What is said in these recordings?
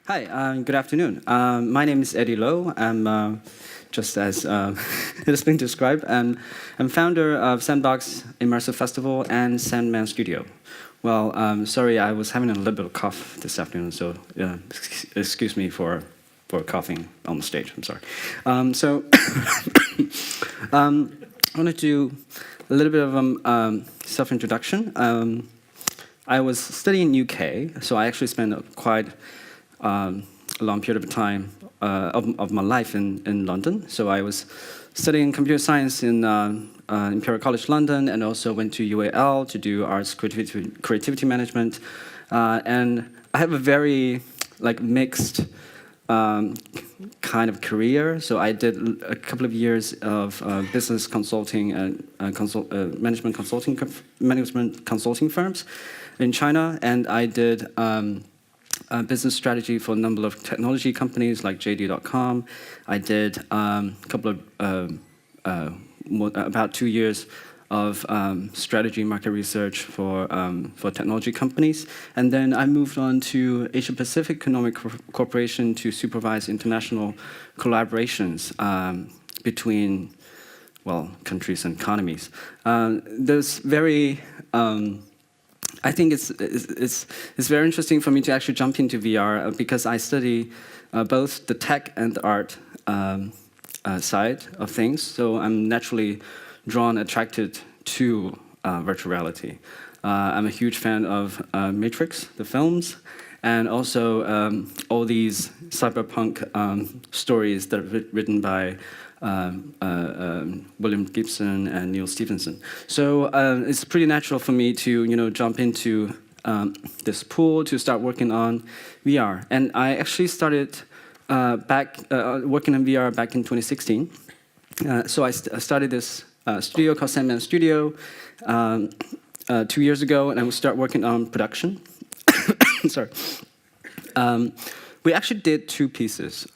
Hi, good afternoon. My name is Eddie Low. I'm, just as it has been described, I'm founder of Sandbox Immersive Festival and Sandman Studio. Well, sorry, I was having a little bit of cough this afternoon, so excuse me for coughing on the stage. I'm sorry. I want to do a little bit of self-introduction. I was studying in UK, so I actually spent quite a long period of time of my life in London. So I was studying computer science in Imperial College London, and also went to UAL to do arts creativity management. And I have a very mixed kind of career. So I did a couple of years of business consulting and management consulting firms in China, and I did business strategy for a number of technology companies like JD.com. I did a couple of about 2 years of strategy market research for technology companies. And then I moved on to Asia Pacific Economic Corporation to supervise international collaborations between, well, countries and economies. There's very, I think it's very interesting for me to actually jump into VR because I study both the tech and the art side of things. So I'm naturally attracted to virtual reality. I'm a huge fan of Matrix, the films, and also all these cyberpunk stories that are written by William Gibson and Neil Stephenson. So it's pretty natural for me to jump into this pool to start working on VR. And I actually started working on VR back in 2016. So I started this studio called Sandman Studio 2 years ago, and I would start working on production. Sorry. We actually did 2 pieces,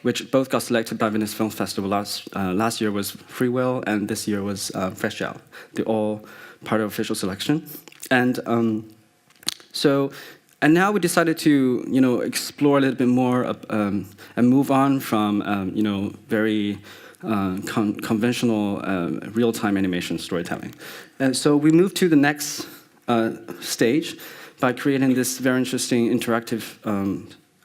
which both got selected by Venice Film Festival. Last year was Free Will, and this year was Fresh Out. They're all part of official selection. And and now we decided to explore a little bit more and move on from very conventional real-time animation storytelling. And so we moved to the next stage by creating this very interesting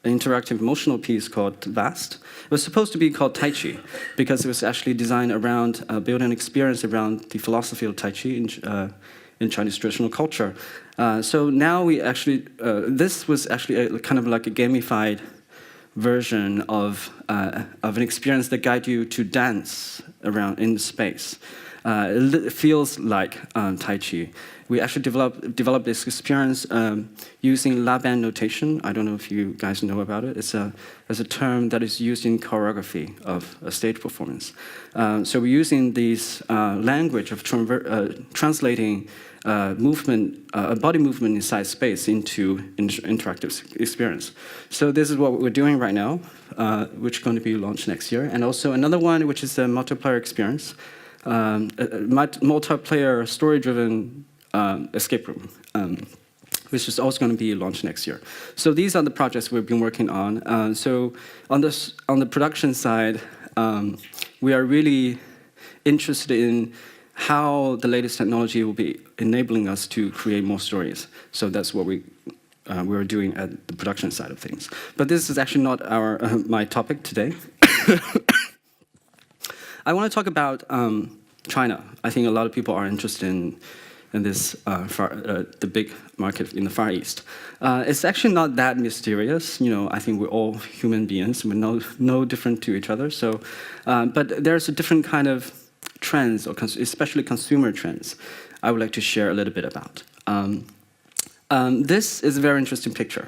interactive emotional piece called Vast. It was supposed to be called Tai Chi because it was actually designed around building an experience around the philosophy of Tai Chi in Chinese traditional culture. So now we actually, this was actually kind of like a gamified version of an experience that guides you to dance around in space. It feels like Tai Chi. We actually developed this experience using La Band notation. I don't know if you guys know about it. It's a term that is used in choreography of a stage performance. So we're using this language of translating body movement inside space into interactive experience. So this is what we're doing right now, which is going to be launched next year. And also another one, which is a multiplayer experience, a multiplayer story-driven escape room, which is also going to be launched next year. So these are the projects we've been working on. So on the production side, we are really interested in how the latest technology will be enabling us to create more stories. So that's what we're doing at the production side of things. But this is actually not my topic today. I want to talk about China. I think a lot of people are interested in this the big market in the Far East. It's actually not that mysterious. I think we're all human beings. We're no different to each other. So, but there's a different kind of trends, or especially consumer trends, I would like to share a little bit about. This is a very interesting picture.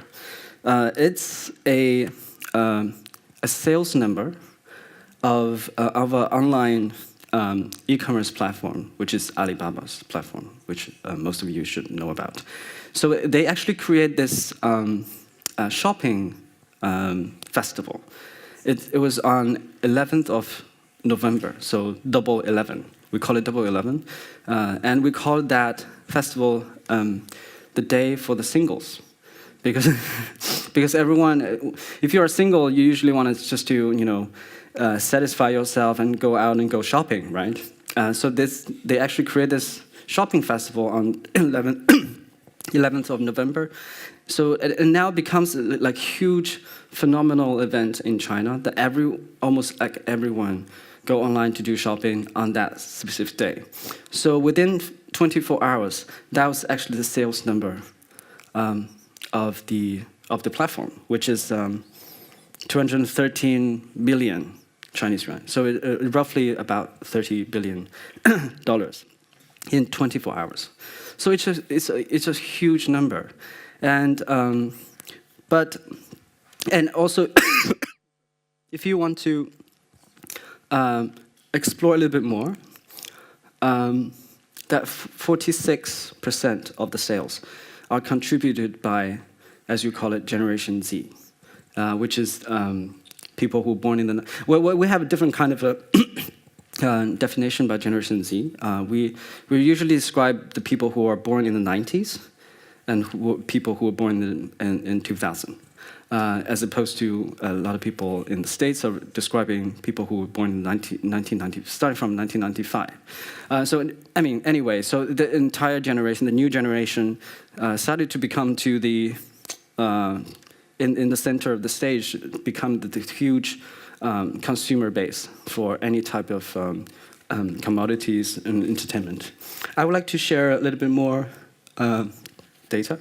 It's a sales number of an online e-commerce platform, which is Alibaba's platform, which most of you should know about. So they actually create this shopping festival. It was on 11th of November, so Double 11. We call it Double 11. And we call that festival the day for the singles. Because because everyone, if you're single, you usually want to just to satisfy yourself and go out and go shopping, right? So they actually create this shopping festival on 11th of November. So it now becomes like huge phenomenal event in China that almost like everyone go online to do shopping on that specific day. So within 24 hours, that was actually the sales number of the platform, which is 213 billion Chinese yuan. So roughly about $30 billion in 24 hours. So it's a huge number, and also if you want to explore a little bit more, that 46% of the sales are contributed by, as you call it, Generation Z, which is people who were born in the... Well, we have a different kind of a definition by Generation Z. We usually describe the people who are born in the 90s and people who were born in 2000. As opposed to a lot of people in the States are describing people who were born in 1990, starting from 1995. So, I mean, anyway, so the entire generation, the new generation, started to become in the center of the stage, become the huge consumer base for any type of commodities and entertainment. I would like to share a little bit more data.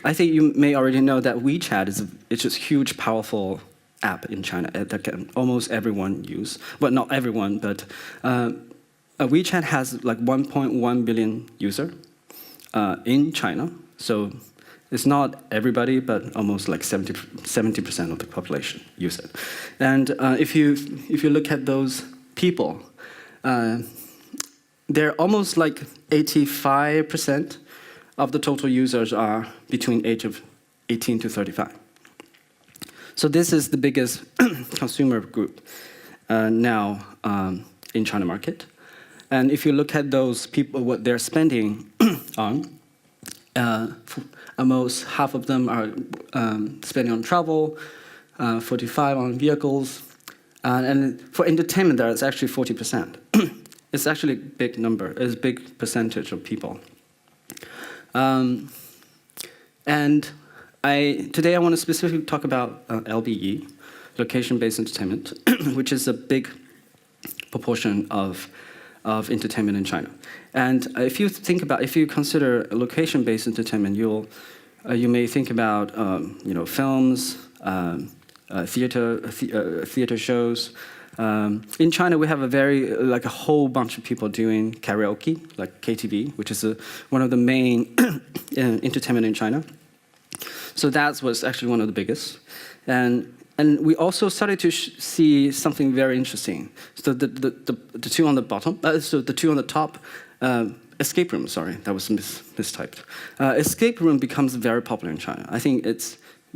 I think you may already know that WeChat it's just huge, powerful app in China that can almost everyone use. Well, not everyone, but WeChat has like 1.1 billion user in China. So it's not everybody, but almost like 70% of the population use it. And if you look at those people, they're almost like 85% of the total users are between age of 18 to 35. So this is the biggest consumer group now in China market. And if you look at those people, what they're spending on, almost half of them are spending on travel, 45 on vehicles, and for entertainment, there it's actually 40%. It's actually a big number, it's a big percentage of people. And today I want to specifically talk about LBE, location-based entertainment, which is a big proportion of entertainment in China. And if you consider location-based entertainment, you may think about films, theater shows. In China, we have a whole bunch of people doing karaoke, like KTV, which is one of the main entertainment in China. So that was actually one of the biggest. And we also started to see something very interesting. So the two on the bottom, so the two on the top, escape room, sorry, that was mistyped. Escape room becomes very popular in China. I think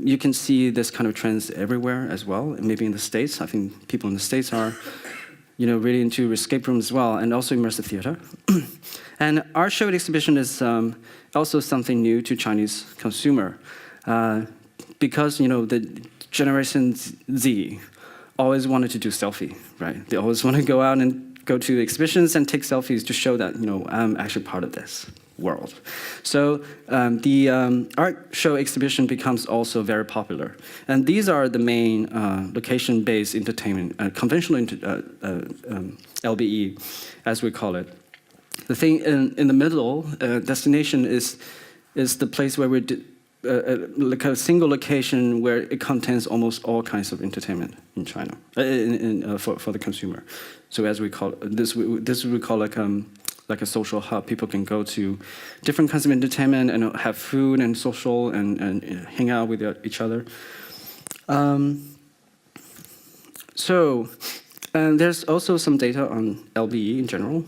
you can see this kind of trends everywhere as well, maybe in the States. I think people in the States are really into escape rooms as well, and also immersive theater. And our show exhibition is also something new to Chinese consumer, because the Generation Z always wanted to do selfie, right? They always want to go out and go to exhibitions and take selfies to show that I'm actually part of this world. So the art show exhibition becomes also very popular. And these are the main location-based entertainment, conventional LBE, as we call it. The thing in the middle, destination is the place where we like a single location where it contains almost all kinds of entertainment in China, for the consumer. So as we call this we call like a social hub. People can go to different kinds of entertainment and have food and social and hang out with each other. So there's also some data on LBE in general.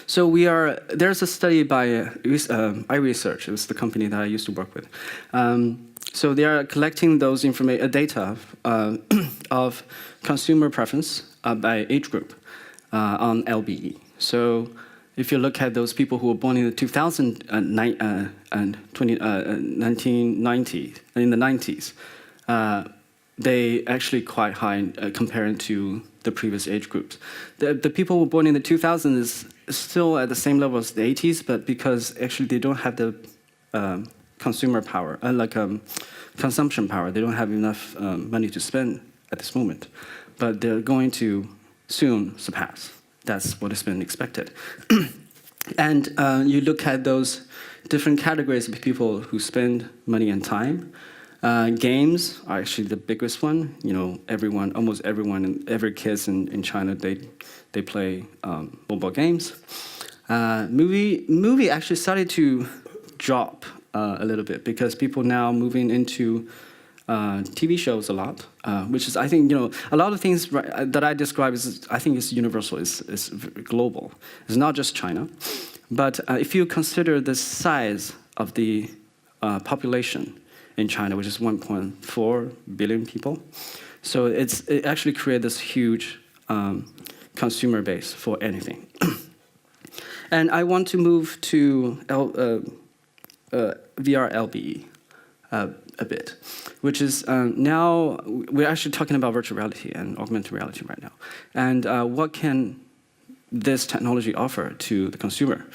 So there's a study by iResearch, it's the company that I used to work with. So they are collecting those data of consumer preference by age group on LBE. So if you look at those people who were born in the 1990s, in the 90s, they actually quite high compared to the previous age groups. The people who were born in the 2000s is still at the same level as the 80s, but because actually they don't have the consumer power, consumption power. They don't have enough money to spend at this moment, but they're going to soon surpass. That's what has been expected. And you look at those different categories of people who spend money and time. Games are actually the biggest one. You know, almost everyone, every kids in China, they play mobile games. Movie actually started to drop a little bit because people now moving into TV shows a lot, which is, I think, you know, a lot of things that I describe is, I think, is universal, is global. It's not just China. But if you consider the size of the population in China, which is 1.4 billion people, so it actually created this huge consumer base for anything. And I want to move to VR LBE a bit, which is now we're actually talking about virtual reality and augmented reality right now. And what can this technology offer to the consumer?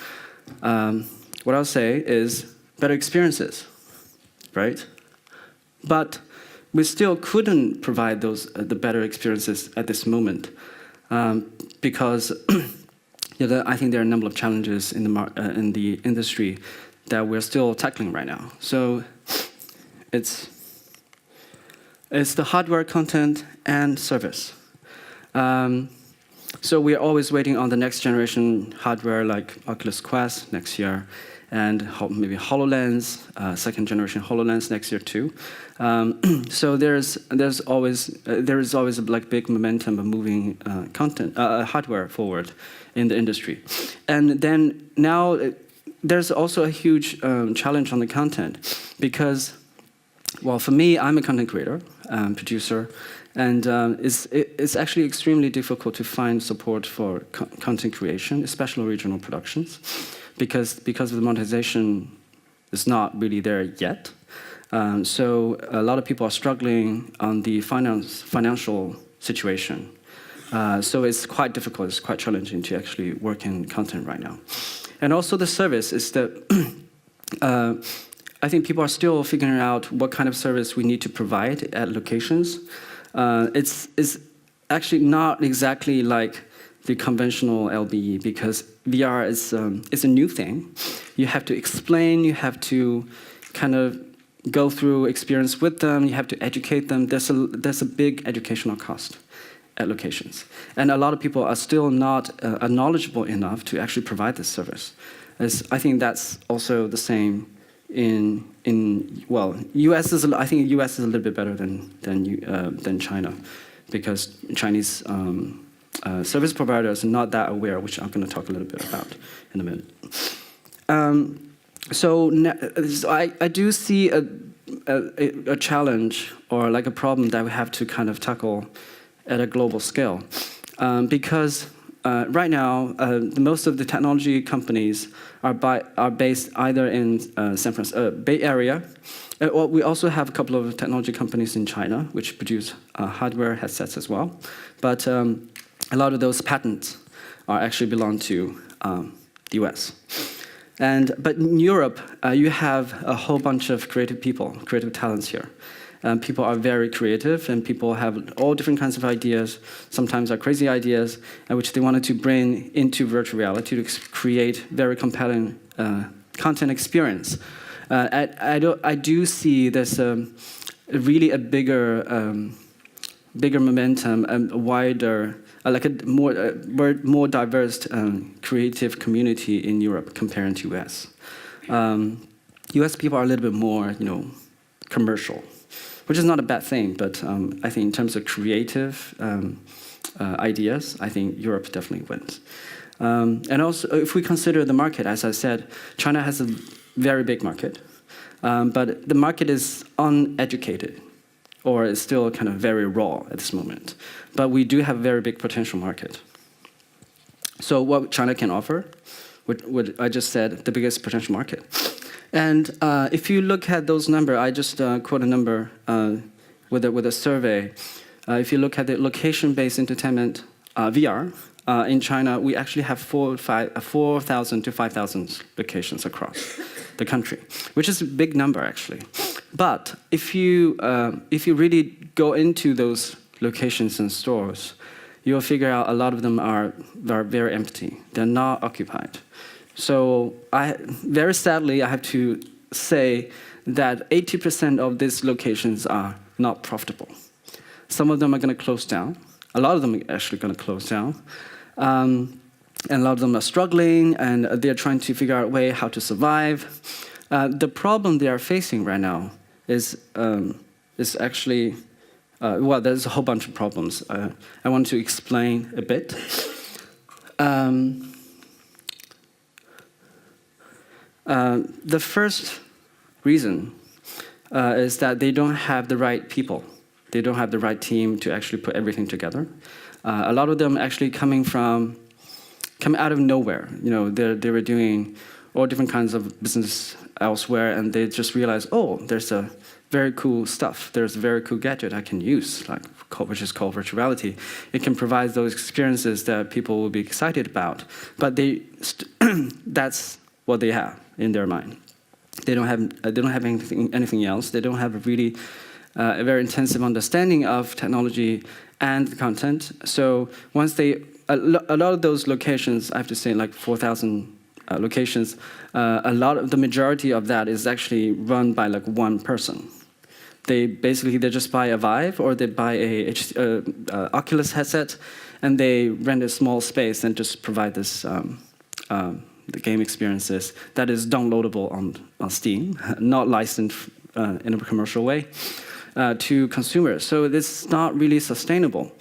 What I'll say is better experiences, right? But we still couldn't provide those the better experiences at this moment because I think there are a number of challenges in the industry that we're still tackling right now. So it's the hardware, content, and service. So we're always waiting on the next generation hardware like Oculus Quest next year, and maybe HoloLens, second generation HoloLens next year too. So there is always a big momentum of moving hardware forward in the industry, and then now there's also a huge challenge on the content because, well, for me, I'm a content creator, producer, and it's actually extremely difficult to find support for content creation, especially original productions, because the monetization is not really there yet. So a lot of people are struggling on the financial situation. So it's quite difficult, it's quite challenging to actually work in content right now. And also the service is that I think people are still figuring out what kind of service we need to provide at locations. It's actually not exactly like the conventional LBE because VR is a new thing. You have to explain, you have to kind of go through experience with them, you have to educate them. There's a big educational cost at locations. And a lot of people are still not knowledgeable enough to actually provide this service. I think that's also the same in US is I think US is a little bit better than China, because Chinese service providers are not that aware, which I'm going to talk a little bit about in a minute. So I do see a challenge or like a problem that we have to kind of tackle at a global scale, because right now most of the technology companies are based either in Bay Area. Well, we also have a couple of technology companies in China which produce hardware headsets as well, but a lot of those patents actually belong to the US. But in Europe, you have a whole bunch of creative talents here. People are very creative, and people have all different kinds of ideas. Sometimes are crazy ideas, which they wanted to bring into virtual reality to create very compelling content experience. I do see there's really a bigger momentum and a wider, like a more diverse creative community in Europe compared to US. US people are a little bit more, commercial, which is not a bad thing, but I think in terms of creative ideas, I think Europe definitely wins. And also, if we consider the market, as I said, China has a very big market, but the market is uneducated, or is still kind of very raw at this moment. But we do have a very big potential market. So what China can offer what I just said, the biggest potential market. And if you look at those numbers, I just quote a number with a survey. If you look at the location-based entertainment VR in China, we actually have 4,000 to 5,000 locations across the country, which is a big number actually. But if you really go into those locations and stores, you'll figure out a lot of them are very empty. They're not occupied. So very sadly, I have to say that 80% of these locations are not profitable. Some of them are going to close down. A lot of them are actually going to close down. And a lot of them are struggling, and they're trying to figure out a way how to survive. The problem they are facing right now is actually, well, there's a whole bunch of problems. I want to explain a bit. The first reason is that they don't have the right people. They don't have the right team to actually put everything together. A lot of them actually coming out of nowhere. You know, they were doing all different kinds of business elsewhere, and they just realized, oh, there's a very cool stuff. There's a very cool gadget I can use, which is called virtual reality. It can provide those experiences that people will be excited about. But that's what they have in their mind. They don't have anything else. They don't have a really a very intensive understanding of technology and the content. So once a lot of those locations, I have to say, like 4,000 locations, the majority of that is actually run by like one person. They just buy a Vive or they buy a Oculus headset, and they rent a small space and just provide this the game experiences that is downloadable on Steam, not licensed in a commercial way, to consumers. So it's not really sustainable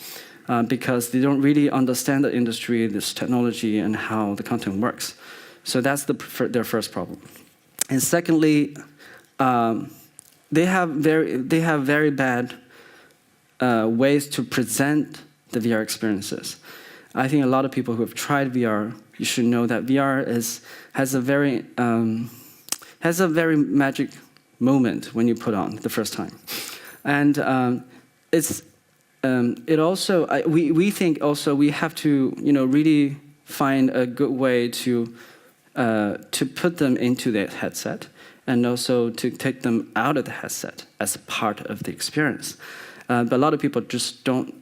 because they don't really understand the industry, this technology, and how the content works. So that's their first problem. And secondly, they have very bad ways to present the VR experiences. I think a lot of people who have tried VR, you should know that VR has a very magic moment when you put on the first time, and we think also we have to really find a good way to put them into the headset, and also to take them out of the headset as a part of the experience. But a lot of people just don't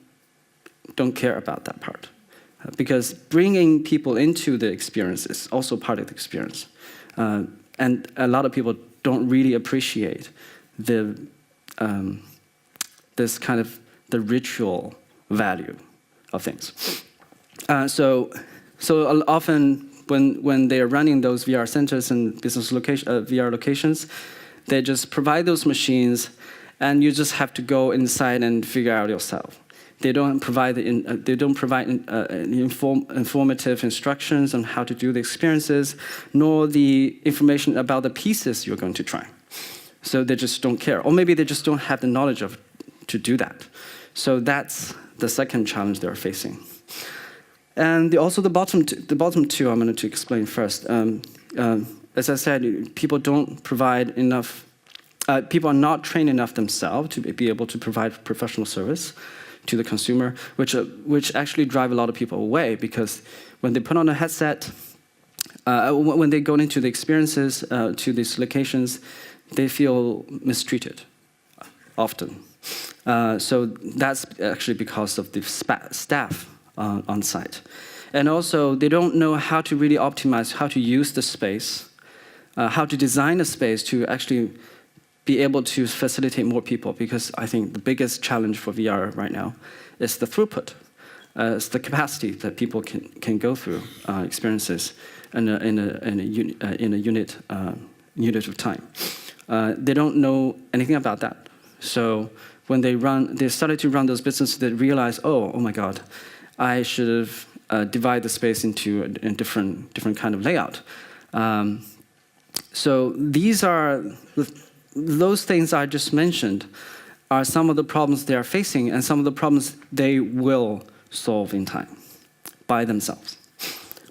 care about that part. Because bringing people into the experience is also part of the experience. And a lot of people don't really appreciate this kind of the ritual value of things. So often when they are running those VR centers and business VR locations, they just provide those machines, and you just have to go inside and figure out yourself. They don't provide informative instructions on how to do the experiences, nor the information about the pieces you're going to try. So they just don't care, or maybe they just don't have the knowledge to do that. So that's the second challenge they're facing. And also the bottom two I'm going to explain first. As I said, people don't provide enough. People are not trained enough themselves to be able to provide professional service to the consumer, which actually drive a lot of people away, because when they put on a headset, when they go into the experiences to these locations, they feel mistreated often. So that's actually because of the staff on site. And also, they don't know how to really optimize, how to use the space, how to design a space to actually be able to facilitate more people, because I think the biggest challenge for VR right now is the throughput. It's the capacity that people can go through experiences in a unit of time. They don't know anything about that. So when they started to run those businesses, they realized, oh my God, I should have divided the space into a different kind of layout. So those things I just mentioned are some of the problems they are facing, and some of the problems they will solve in time by themselves.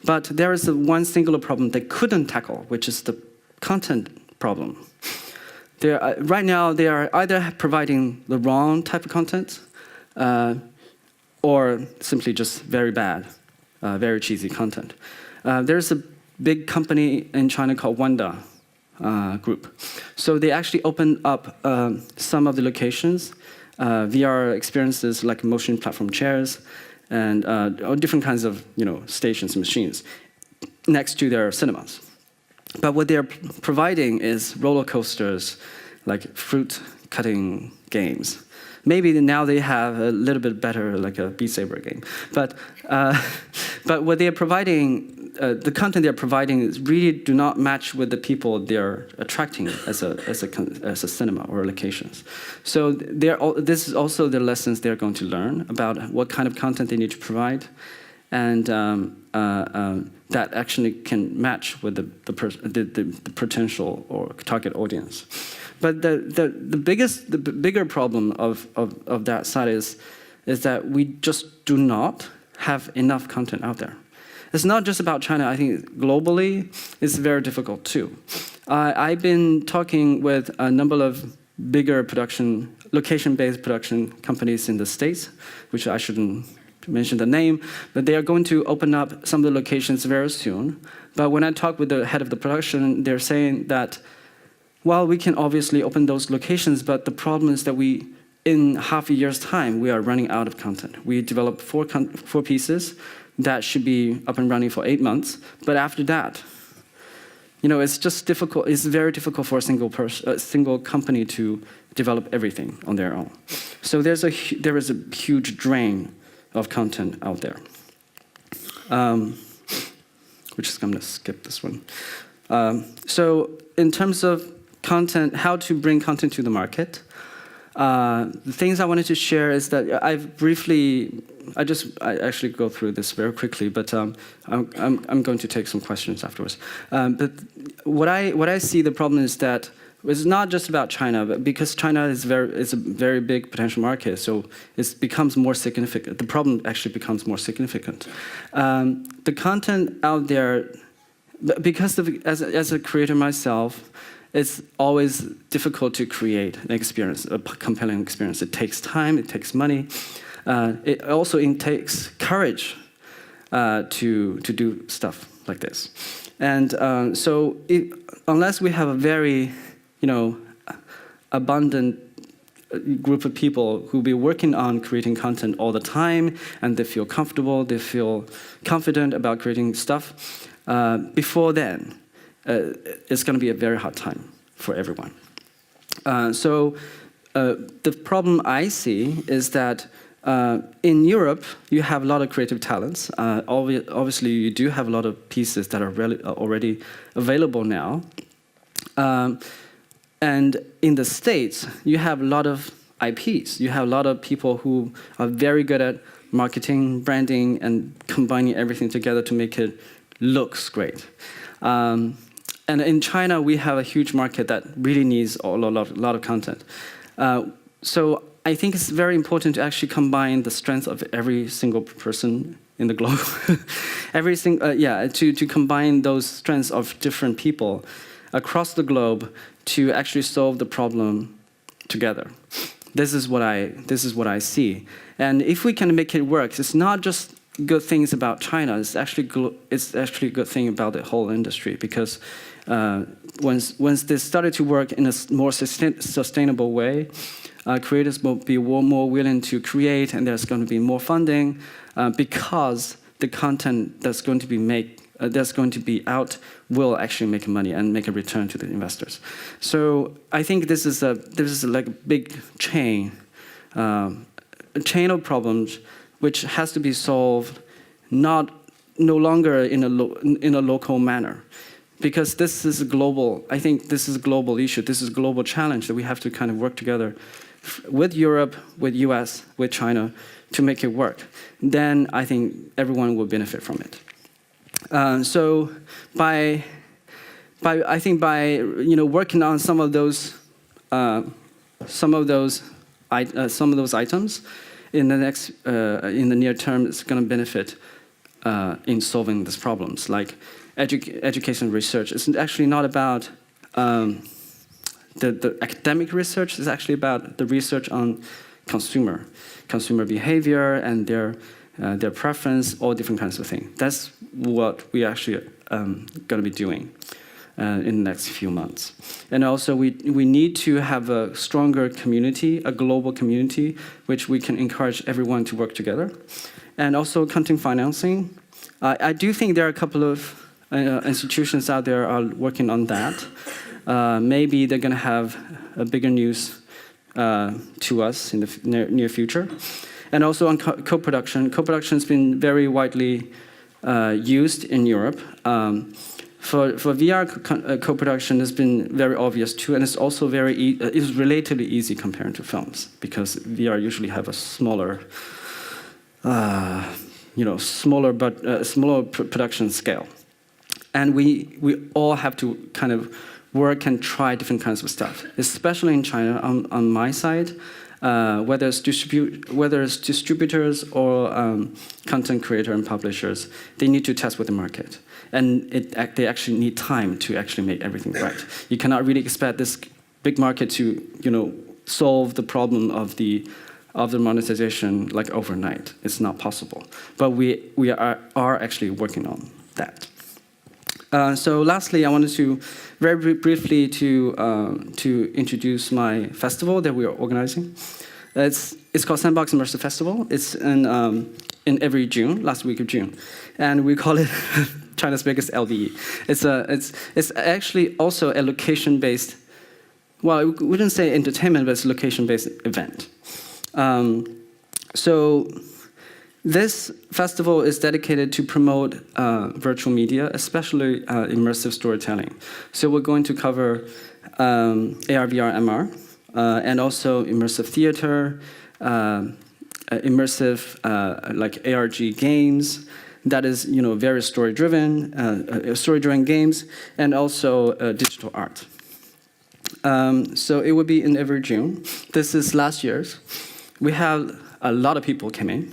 But there is one singular problem they couldn't tackle, which is the content problem. Right now, they are either providing the wrong type of content or simply just very bad, very cheesy content. There's a big company in China called Wanda Group. So they actually opened up some of the locations, VR experiences like motion platform chairs, and different kinds of stations and machines next to their cinemas. But what they're providing is roller coasters, like fruit cutting games. Maybe now they have a little bit better, like a Beat Saber game. But what they're providing, the content they're providing, really do not match with the people they're attracting as a cinema or locations. So this is also the lessons they're going to learn about what kind of content they need to provide, and that actually can match with the potential or target audience. But the bigger problem of that side is that we just do not have enough content out there. It's not just about China. I think globally, it's very difficult too. I've been talking with a number of bigger location-based production companies in the States, which I shouldn't mention the name, but they are going to open up some of the locations very soon. But when I talk with the head of the production, they're saying that, well, we can obviously open those locations, but the problem is that in half a year's time, we are running out of content. We developed four pieces that should be up and running for 8 months, but after that, it's just difficult. It's very difficult for a single company to develop everything on their own. So there is a huge drain of content out there. We're just going to skip this one. So in terms of content, how to bring content to the market, the things I wanted to share is that I actually go through this very quickly, but I'm going to take some questions afterwards. But what I see the problem is that it's not just about China, but because China is a very big potential market, so it becomes more significant. The problem actually becomes more significant. The content out there, because as a creator myself, it's always difficult to create an experience, a compelling experience. It takes time, it takes money. It also takes courage to do stuff like this. And so unless we have a very abundant group of people who be working on creating content all the time, and they feel comfortable, they feel confident about creating stuff, before then, it's going to be a very hard time for everyone. So the problem I see is that in Europe, you have a lot of creative talents. Obviously, you do have a lot of pieces that are already available now. And in the States, you have a lot of IPs. You have a lot of people who are very good at marketing, branding, and combining everything together to make it looks great. And in China, we have a huge market that really needs a lot of content. So I think it's very important to actually combine the strength of every single person in the globe. To combine those strengths of different people across the globe to actually solve the problem together. This is what I see. And if we can make it work, it's not just good things about China. It's actually a good thing about the whole industry, because once this started to work in a more sustainable way, creators will be more willing to create, and there's going to be more funding because the content that's going to be out will actually make money and make a return to the investors. So I think this is like a big chain, a chain of problems which has to be solved no longer in a local manner, because this is a global. I think this is a global issue. This is a global challenge that we have to kind of work together with Europe, with US, with China to make it work. Then I think everyone will benefit from it. So by working on some of those items in the near term, it's going to benefit in solving these problems. Like education research, it's actually not about the academic research. It's actually about the research on consumer behavior and their preference, all different kinds of things. That's what we actually going to be doing in the next few months. And also we need to have a stronger community, a global community, which we can encourage everyone to work together. And also content financing. I do think there are a couple of institutions out there are working on that. Maybe they're going to have a bigger news to us in the near future. And also on co-production. Co-production has been very widely used in Europe. For VR co-production has been very obvious too, and it's also it's relatively easy compared to films, because VR usually have a smaller production scale. And we all have to kind of work and try different kinds of stuff, especially in China. On my side, whether it's distributors or content creator and publishers, they need to test with the market. And they actually need time to actually make everything right. You cannot really expect this big market to solve the problem of the monetization like overnight. It's not possible. But we are actually working on that. So lastly, I wanted to very briefly to introduce my festival that we are organizing. It's called Sandbox Immersive Festival. It's in every June, last week of June, and we call it China's biggest LBE. It's actually also a location-based. Well, we wouldn't say entertainment, but it's a location-based event. So this festival is dedicated to promote virtual media, especially immersive storytelling. So we're going to cover AR, VR, MR, and also immersive theater, immersive like ARG games. That is, very story-driven games, and also digital art. So it will be in every June. This is last year's. We have a lot of people came in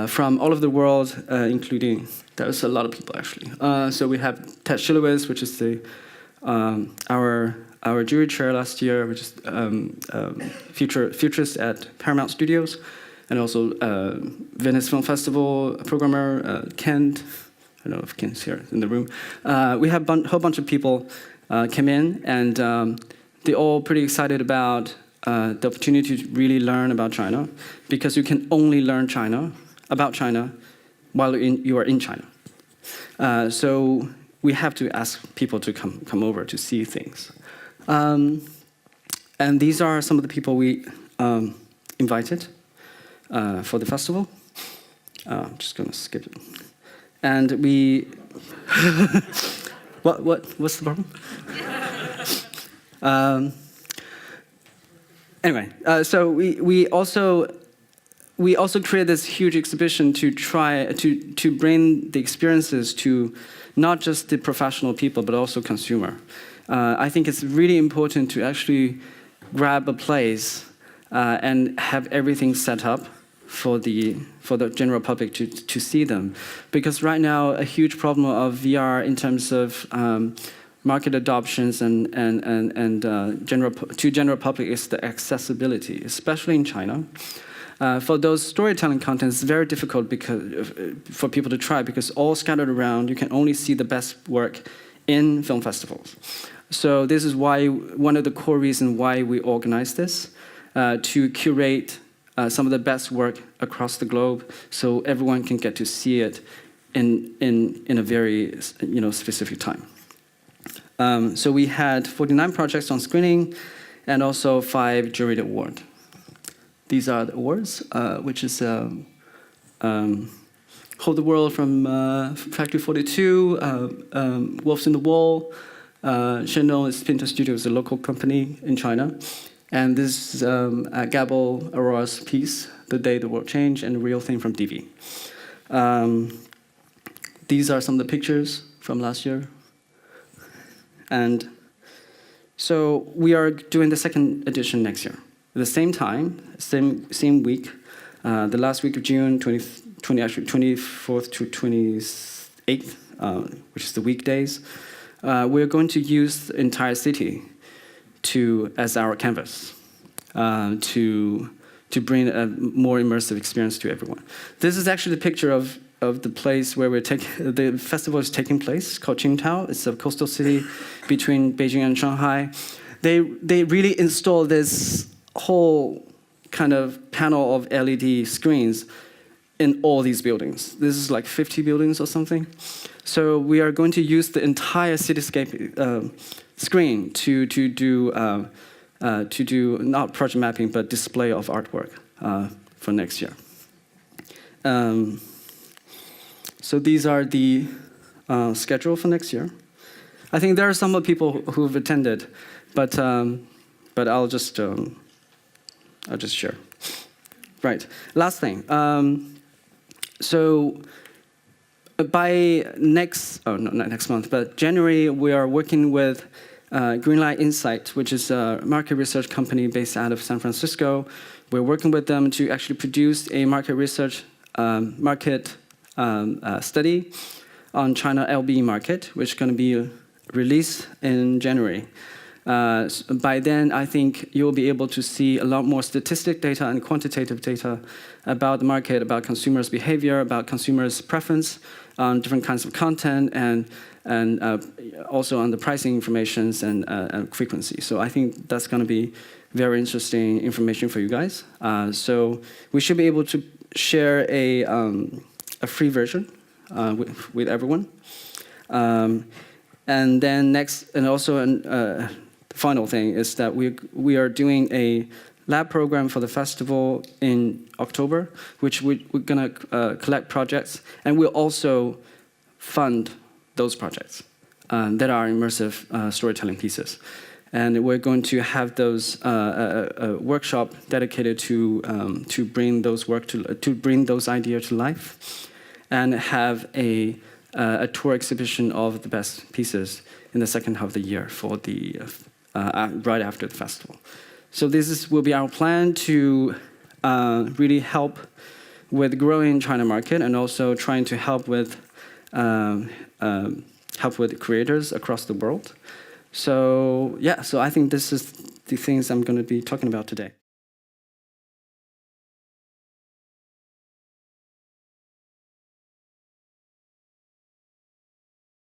from all over the world, including, there's a lot of people actually. So we have Ted Shilowitz, which is our jury chair last year, which is futurist at Paramount Studios, and also Venice Film Festival programmer Kent. I don't know if Kent's here in the room. We have a whole bunch of people came in, and they're all pretty excited about the opportunity to really learn about China, because you can only learn about China while you are in China. So we have to ask people to come over to see things. And these are some of the people we invited for the festival. I'm just going to skip it. And we... What's the problem? Anyway, so we also created this huge exhibition to try to bring the experiences to not just the professional people, but also consumer. I think it's really important to actually grab a place and have everything set up for the general public to see them, because right now a huge problem of VR in terms of market adoptions and general public is the accessibility, especially in China. For those storytelling content, it's very difficult for people to try, because all scattered around, you can only see the best work in film festivals. So this is why one of the core reasons why we organize this, to curate some of the best work across the globe, so everyone can get to see it in a very specific time. So we had 49 projects on screening, and also 5 juried awards. These are the awards, which is Hold the World from Factory 42, Wolves in the Wall. Shandong is Sandman Studios, a local company in China. And this is Gabel Aurora's piece, The Day the World Changed, and Real Thing from DV. These are some of the pictures from last year. And so we are doing the second edition next year. At the same time, same week, the last week of June, actually 24th to 28th, which is the weekdays, we're going to use the entire city as our canvas to bring a more immersive experience to everyone. This is actually the picture of the place where the festival is taking place, called Jingdao. It's a coastal city between Beijing and Shanghai. They really installed this whole kind of panel of LED screens in all these buildings. This is like 50 buildings or something. So we are going to use the entire cityscape screen to do not project mapping, but display of artwork for next year. So these are the schedule for next year. I think there are some people who've attended, but I'll just share. Right. Last thing. So by not next month, but January, we are working with Greenlight Insight, which is a market research company based out of San Francisco. We're working with them to actually produce a market research study on China LB market, which is going to be released in January. By then, I think you'll be able to see a lot more statistic data and quantitative data about the market, about consumers' behavior, about consumers' preference on different kinds of content, and also on the pricing informations and frequency. So I think that's going to be very interesting information for you guys. So we should be able to share a free version with everyone. And then next, and also the final thing is that we are doing a lab program for the festival in October, which we're going to collect projects, and we'll also fund those projects that are immersive storytelling pieces. And we're going to have those a workshop dedicated to bring those ideas to life, and have a tour exhibition of the best pieces in the second half of the year for the right after the festival. So will be our plan to really help with growing China market, and also trying to help with creators across the world. So yeah, so I think this is the things I'm going to be talking about today.